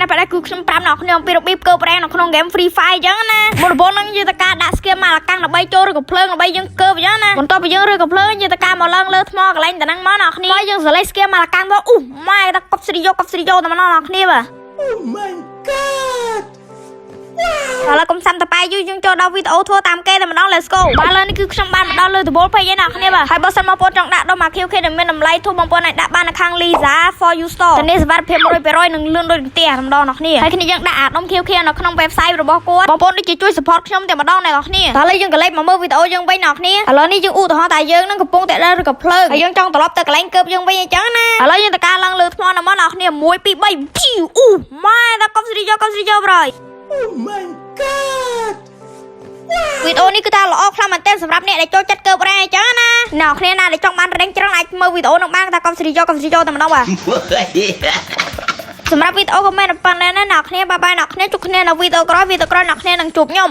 ណាប្រដៅគឺខ្ញុំប្រាប់អ្នកខ្ញុំពីរបៀបកើបរ៉េនៅក្នុង game Free Fire អញ្ចឹងណាមុនដំបូងនឹងយើងទៅការដាក់ skill មកលកាំងដើម្បីចូលឬក៏ភ្លើងដើម្បីយើងកើបអញ្ចឹងណាបន្ទាប់ពីយើងឬក៏ភ្លើងយើងទៅការមកឡើងលើថ្មកន្លែងតែហ្នឹងមកអ្នកគ្នាយើងសលេង skill មកលកាំងទៅម៉ែដល់កប់ស្រីយកតែម្ដងអ្នកគ្នាបាទ Oh my god ឥឡូវកុំសាំតប៉ែយូរយើងចូលដល់វីដេអូធ្វើតាមគេតែម្ដង let's go បាទឥឡូវនេះគឺខ្ញុំបានមកដល់លើដបូលពេកឯណាគ្នាបាទហើយបើសិនមកបងចង់ដាក់ដល់មក QK ដែលមានតម្លៃធូរបងប្អូនអាចដាក់បាននៅខាង Liza for you store តែនេះសុវត្ថិភាព 100% នឹងលឿនដូចផ្ទះតែម្ដងអ្នកគ្នាហើយគ្នាយើងដាក់អាដុំ QK នៅក្នុង website របស់គាត់បងប្អូនដូចជាជួយ support ខ្ញុំតែម្ដងអ្នកគ្នាឥឡូវយើងក៏លេចមកមើលវីដេអូយើងវិញអ្នកគ្នាឥឡូវនេះយើងឧទាហរណ៍តែយើងនឹងកំពុងតែដើរឬក៏ភ្លើងហើយយើងចង់ត្រឡប់ទៅកន្លែងកើបយើងវិញអញ្ចឹងណាឥឡូវយើងទៅការឡើងលើថ្មនៅមកអ្នកគ្នា1 2 3ម៉ែដល់កប់ស្រីយកប្រយ Oh my god វីដេអូនេះគឺថាល្អខ្លាំងមែនទែនសម្រាប់អ្នកដែលចូលចិត្តកើបរ៉េអញ្ចឹងណាអ្នកគ្នាណាដែលចង់បានរ៉េងច្រើនអាចមើលវីដេអូនោះបានតែកុំស្រីយកតែម្ដងបាទសម្រាប់វីដេអូក៏មានប៉ុណ្ណេះណាអ្នកគ្នាបាយអ្នកគ្នាជួបគ្នានៅវីដេអូក្រោយអ្នកគ្នានឹងជួបខ្ញុំ